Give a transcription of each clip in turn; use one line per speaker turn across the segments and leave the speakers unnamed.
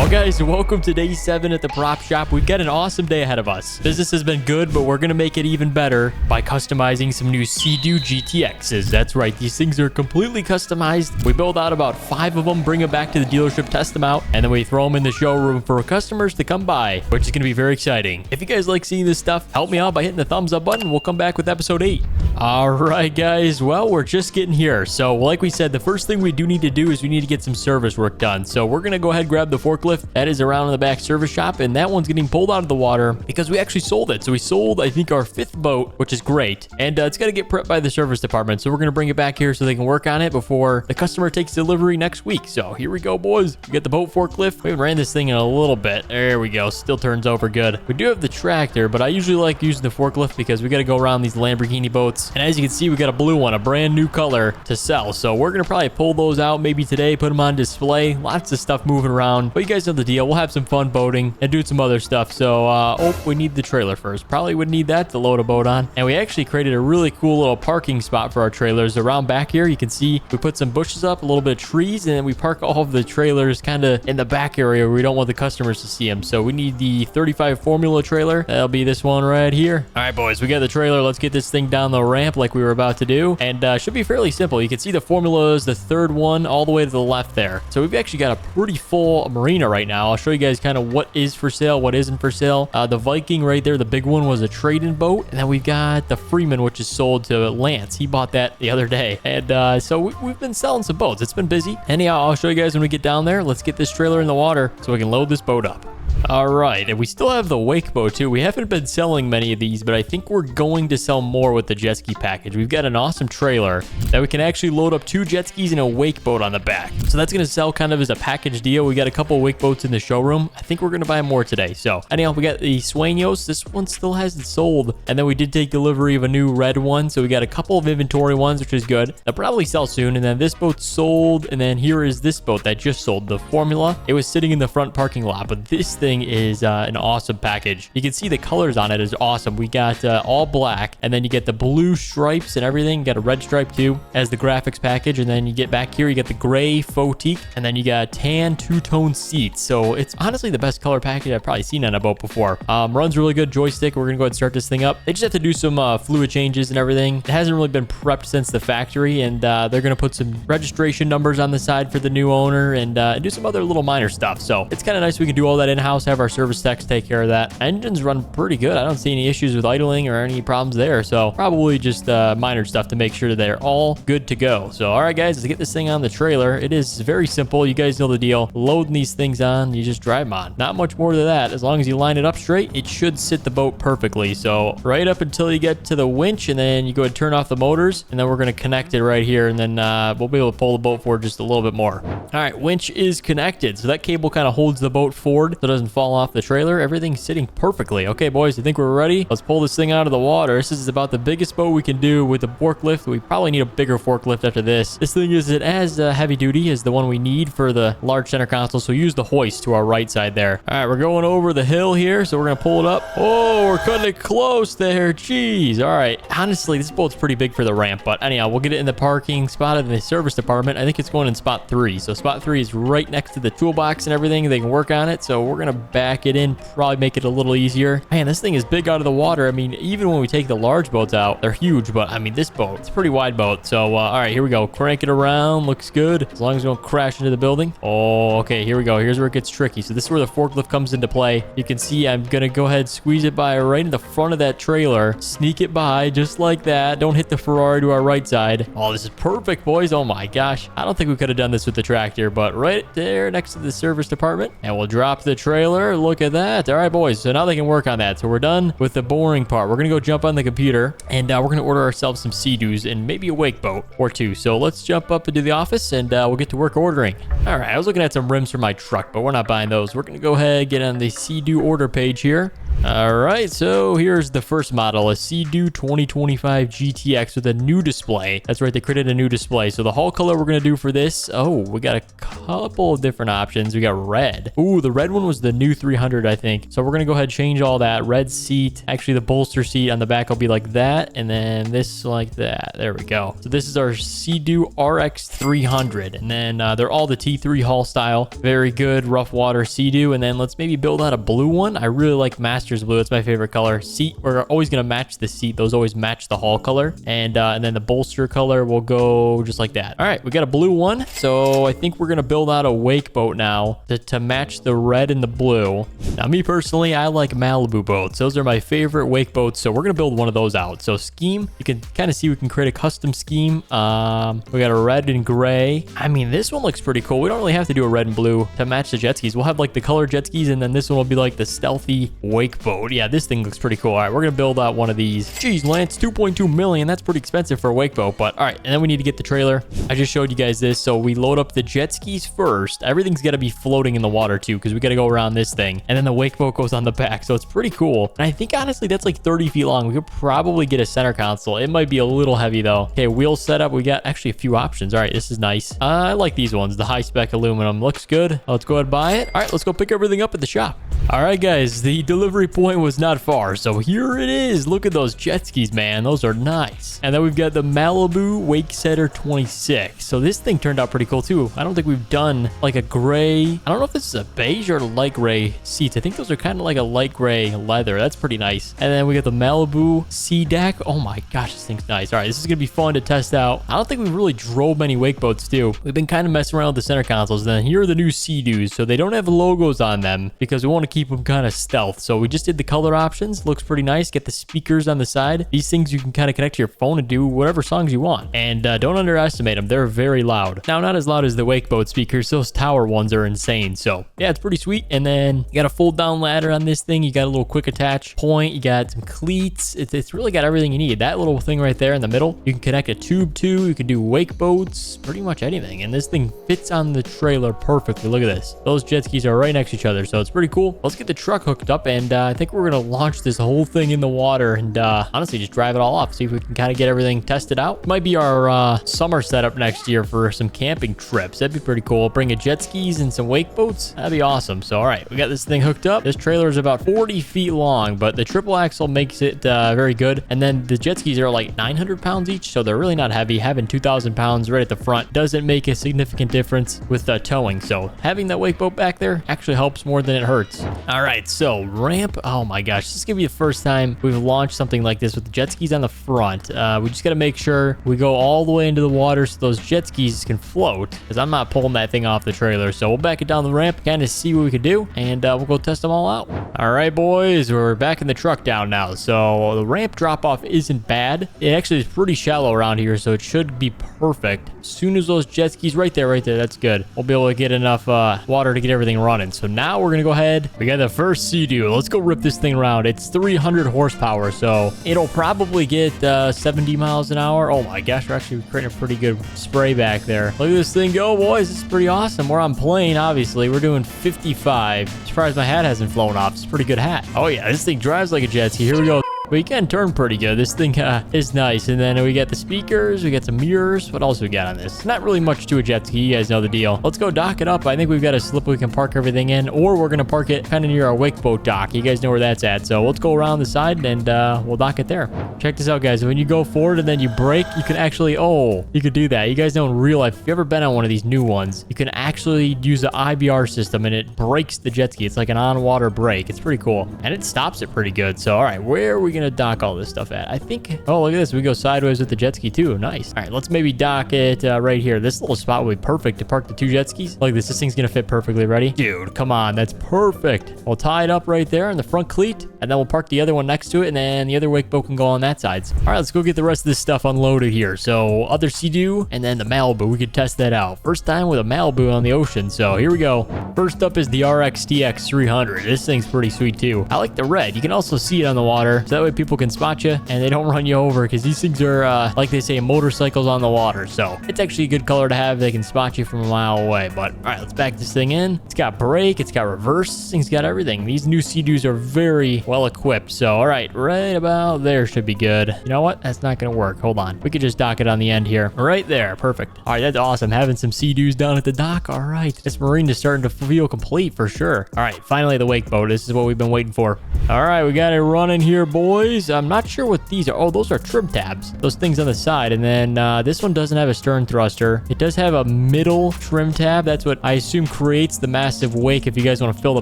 Well, guys, welcome to day 7 at the prop shop. We've got an awesome day ahead of us. Business has been good, but we're going to make it even better by customizing some new Sea-Doo GTXs. That's right. These things are completely customized. We build out about 5 of them, bring them back to the dealership, test them out, and then we throw them in the showroom for customers to come by, which is going to be very exciting. If you guys like seeing this stuff, help me out by hitting the thumbs up button. We'll come back with episode 8. All right, guys. Well, we're just getting here. So like we said, the first thing we do need to do is we need to get some service work done. So we're going to go ahead and grab the forklift that is around in the back service shop, and that one's getting pulled out of the water because we actually sold it. So we sold, I think, our 5th boat, which is great, and it's got to get prepped by the service department. So we're going to bring it back here so they can work on it before the customer takes delivery next week. So here we go, boys. We got the boat forklift. We haven't ran this thing in a little bit. There we go. Still turns over good. We do have the tractor, but I usually like using the forklift because we got to go around these Lamborghini boats, and as you can see, we got a blue one, a brand new color to sell. So we're going to probably pull those out maybe today, put them on display. Lots of stuff moving around, but you guys know the deal. We'll have some fun boating and do some other stuff. So we need the trailer first. Probably would need that to load a boat on. And we actually created a really cool little parking spot for our trailers around back here. You can see we put some bushes up, a little bit of trees, and then we park all of the trailers kind of in the back area where we don't want the customers to see them. So we need the 35 Formula trailer. That'll be this one right here. All right, boys, we got the trailer. Let's get this thing down the ramp like we were about to do, and should be fairly simple. You can see the Formula is the 3rd one all the way to the left there. So we've actually got a pretty full marina right now. I'll show you guys kind of what is for sale, what isn't for sale. The Viking right there, the big one, was a trade-in boat, and then we've got the Freeman, which is sold to Lance. He bought that the other day, and so we've been selling some boats. It's been busy. Anyhow, I'll show you guys when we get down there. Let's get this trailer in the water so we can load this boat up. All right, and we still have the wake boat too. We haven't been selling many of these, but I think we're going to sell more with the jet ski package. We've got an awesome trailer that we can actually load up 2 jet skis and a wake boat on the back. So that's going to sell kind of as a package deal. We got a couple of wake boats in the showroom. I think we're going to buy more today. So anyhow, we got the Sueños. This one still hasn't sold. And then we did take delivery of a new red one. So we got a couple of inventory ones, which is good. They'll probably sell soon. And then this boat sold. And then here is this boat that just sold, the Formula. It was sitting in the front parking lot, but this thing is an awesome package. You can see the colors on it is awesome. We got all black, and then you get the blue stripes and everything. You got a red stripe too as the graphics package, and then you get back here, you got the gray faux teak, and then you got tan 2-tone seats. So it's honestly the best color package I've probably seen on a boat before. Runs really good. Joystick. We're gonna go ahead and start this thing up. They just have to do some fluid changes and everything. It hasn't really been prepped since the factory, and they're gonna put some registration numbers on the side for the new owner, and do some other little minor stuff. So it's kind of nice we can do all that in-house, have our service techs take care of that. Engines run pretty good. I don't see any issues with idling or any problems there. So probably just minor stuff to make sure they're all good to go. So all right, guys, let's get this thing on the trailer. It is very simple. You guys know the deal. Loading these things on, you just drive them on. Not much more to that. As long as you line it up straight, it should sit the boat perfectly. So right up until you get to the winch, and then you go ahead and turn off the motors, and then we're going to connect it right here, and then we'll be able to pull the boat forward just a little bit more. All right, winch is connected. So that cable kind of holds the boat forward so it doesn't fall off the trailer. Everything's sitting perfectly. Okay, boys, I think we're ready. Let's pull this thing out of the water. This is about the biggest boat we can do with the forklift. We probably need a bigger forklift after this. This thing isn't as heavy duty as the one we need for the large center console, so use the hoist to our right side there. All right, we're going over the hill here, so we're going to pull it up. Oh, we're cutting it close there. Jeez. All right. Honestly, this boat's pretty big for the ramp, but anyhow, we'll get it in the parking spot in the service department. I think it's going in spot 3. So spot 3 is right next to the toolbox and everything. They can work on it, so we're going to back it in, probably make it a little easier. Man, this thing is big out of the water. I mean, even when we take the large boats out, they're huge, but I mean, this boat, it's a pretty wide boat. So, all right, here we go. Crank it around. Looks good. As long as we don't crash into the building. Oh, okay, here we go. Here's where it gets tricky. So this is where the forklift comes into play. You can see I'm going to go ahead and squeeze it by right in the front of that trailer. Sneak it by just like that. Don't hit the Ferrari to our right side. Oh, this is perfect, boys. Oh my gosh. I don't think we could have done this with the tractor, but right there next to the service department. And we'll drop the trailer. Look at that. All right, boys. So now they can work on that. So we're done with the boring part. We're going to go jump on the computer, and we're going to order ourselves some Sea-Doos and maybe a wake boat or 2. So let's jump up into the office, and we'll get to work ordering. All right, I was looking at some rims for my truck, but we're not buying those. We're going to go ahead and get on the Sea-Doo order page here. All right, so here's the first model, a Sea-Doo 2025 GTX with a new display. That's right, they created a new display. So the hull color we're going to do for this, oh, we got a couple of different options. We got red. Ooh, the red one was the new 300, I think. So we're going to go ahead and change all that. Red seat. Actually, the bolster seat on the back will be like that, and then this like that. There we go. So this is our Sea-Doo RX 300, and then they're all the T3 hull style. Very good rough water Sea-Doo, and then let's maybe build out a blue one. I really like Masters Blue. It's my favorite color. Seat, we're always going to match the seat. Those always match the hull color, and then the bolster color will go just like that. All right, we got a blue one. So I think we're going to build out a wake boat now to match the red and the blue. Now, me personally, I like Malibu boats. Those are my favorite wake boats, so we're going to build one of those out. So scheme, you can kind of see we can create a custom scheme. We got a red and gray. I mean, this one looks pretty cool. We don't really have to do a red and blue to match the jet skis. We'll have like the color jet skis, and then this one will be like the stealthy wake boat. Yeah, this thing looks pretty cool. All right, we're going to build out one of these. Jeez, Lance, 2.2 million. That's pretty expensive for a wake boat, but all right. And then we need to get the trailer. I just showed you guys this. So we load up the jet skis first. Everything's got to be floating in the water too, because we got to go around this thing. And then the wake boat goes on the back. So it's pretty cool. And I think honestly, that's like 30 feet long. We could probably get a center console. It might be a little heavy though. Okay, wheel setup. We got actually a few options. All right, this is nice. I like these ones. The high spec aluminum looks good. Let's go ahead and buy it. All right, let's go pick everything up at the shop. All right, guys, the delivery point was not far. So here it is. Look at those jet skis, man. Those are nice. And then we've got the Malibu Wakesetter 26. So this thing turned out pretty cool too. I don't think we've done like a gray. I don't know if this is a beige or light gray seats. I think those are kind of like a light gray leather. That's pretty nice. And then we got the Malibu Sea Deck. Oh my gosh, this thing's nice. All right, this is going to be fun to test out. I don't think we really drove many wake boats too. We've been kind of messing around with the center consoles. And then here are the new Sea-Doos. So they don't have logos on them because we want to keep them kind of stealth. So we just did the color options. Looks pretty nice. Get the speakers on the side. These things you can kind of connect to your phone and do whatever songs you want. And don't underestimate them. They're very loud. Now, not as loud as the wake boat speakers. Those tower ones are insane. So yeah, it's pretty sweet. And then you got a fold down ladder on this thing. You got a little quick attach point. You got some cleats. It's really got everything you need. That little thing right there in the middle, you can connect a tube to. You can do wake boats, pretty much anything. And this thing fits on the trailer perfectly. Look at this. Those jet skis are right next to each other. So it's pretty cool. Let's get the truck hooked up. And I think we're going to launch this whole thing in the water and honestly just drive it all off. See if we can kind of get everything tested out. Might be our summer setup next year for some camping trips. That'd be pretty cool. Bring a jet skis and some wake boats. That'd be awesome. So all right, we got this thing hooked up. This trailer is about 40 feet long, but the triple axle makes it very good. And then the jet skis are like 900 pounds each, so they're really not heavy. Having 2,000 pounds right at the front doesn't make a significant difference with towing. So having that wake boat back there actually helps more than it hurts. All right, so ramp. Oh my gosh, this is gonna be the first time we've launched something like this with the jet skis on the front. We just got to make sure we go all the way into the water so those jet skis can float, because I'm not pulling that thing off the trailer. So we'll back it down the ramp, kind of see what we can do, and we'll go test them all out. All right, boys, we're back in the truck down now. So the ramp drop off isn't bad. It actually is pretty shallow around here, so it should be perfect. As soon as those jet skis right there, that's good. We'll be able to get enough water to get everything running. So now we're gonna go ahead. We got the first Sea-Doo. Let's go rip this thing around. It's 300 horsepower, so it'll probably get 70 miles an hour. Oh my gosh, we're actually creating a pretty good spray back there. Look at this thing go, boys. This is pretty awesome. We're on plane, obviously. We're doing 55. Surprised my hat hasn't flown off. It's a pretty good hat. Oh yeah, this thing drives like a jet ski. Here we go. But you can turn pretty good. This thing is nice. And then we got the speakers. We got some mirrors. What else we got on this? Not really much to a jet ski. You guys know the deal. Let's go dock it up. I think we've got a slip we can park everything in. Or we're going to park it kind of near our wake boat dock. You guys know where that's at. So let's go around the side and we'll dock it there. Check this out, guys. When you go forward and then you brake, you can actually... Oh, you could do that. You guys know in real life, if you've ever been on one of these new ones, you can actually use the IBR system and it brakes the jet ski. It's like an on-water brake. It's pretty cool. And it stops it pretty good. So, all right, where are we going to dock all this stuff at? I think... Oh, look at this. We go sideways with the jet ski too. Nice. All right, let's maybe dock it right here. This little spot will be perfect to park the two jet skis. Like this thing's going to fit perfectly. Ready? Dude, come on. That's perfect. We'll tie it up right there in the front cleat, and then we'll park the other one next to it, and then the other wake boat can go on that side. All right, let's go get the rest of this stuff unloaded here. So, other Sea-Doo, and then the Malibu. We could test that out. First time with a Malibu on the ocean, so here we go. First up is the RX TX 300. This thing's pretty sweet too. I like the red. You can also see it on the water, so that way way people can spot you and they don't run you over, because these things are, like they say, motorcycles on the water. So it's actually a good color to have. They can spot you from a mile away. But all right, let's back this thing in. It's got brake. It's got reverse. This thing's got everything. These new Sea-Doos are very well equipped. So, all right, right about there should be good. You know what? That's not going to work. Hold on. We could just dock it on the end here. Right there. Perfect. All right, that's awesome. Having some Sea-Doos down at the dock. All right. This marine is starting to feel complete for sure. All right, finally the wake boat. This is what we've been waiting for. All right, we got it running here, boys. I'm not sure what these are. Oh, those are trim tabs. Those things on the side. And then this one doesn't have a stern thruster. It does have a middle trim tab. That's what I assume creates the massive wake. If you guys want to fill the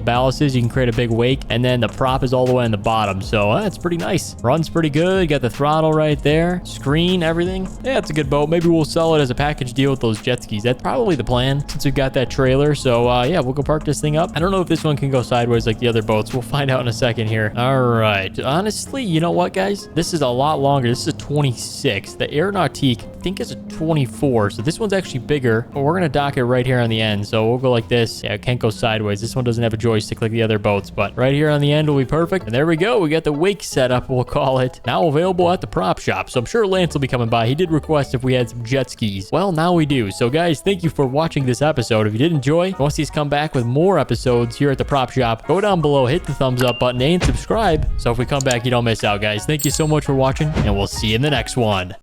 ballasts, you can create a big wake. And then the prop is all the way on the bottom. So that's pretty nice. Runs pretty good. Got the throttle right there. Screen, everything. Yeah, it's a good boat. Maybe we'll sell it as a package deal with those jet skis. That's probably the plan since we've got that trailer. So yeah, we'll go park this thing up. I don't know if this one can go sideways like the other boats. We'll find out in a second here. All right. Honestly, you know what, guys? This is a lot longer. This is a 26. The Aeronautique, I think, is a 24. So this one's actually bigger, but we're going to dock it right here on the end. So we'll go like this. Yeah, it can't go sideways. This one doesn't have a joystick like the other boats, but right here on the end will be perfect. And there we go. We got the wake setup, we'll call it, now available at the prop shop. So I'm sure Lance will be coming by. He did request if we had some jet skis. Well, now we do. So guys, thank you for watching this episode. If you did enjoy, and want to see us come back with more episodes here at the prop shop, go down below, hit the thumbs up button, and subscribe. So if we come back, you don't miss out, guys. Thank you so much for watching, and we'll see you in the next one.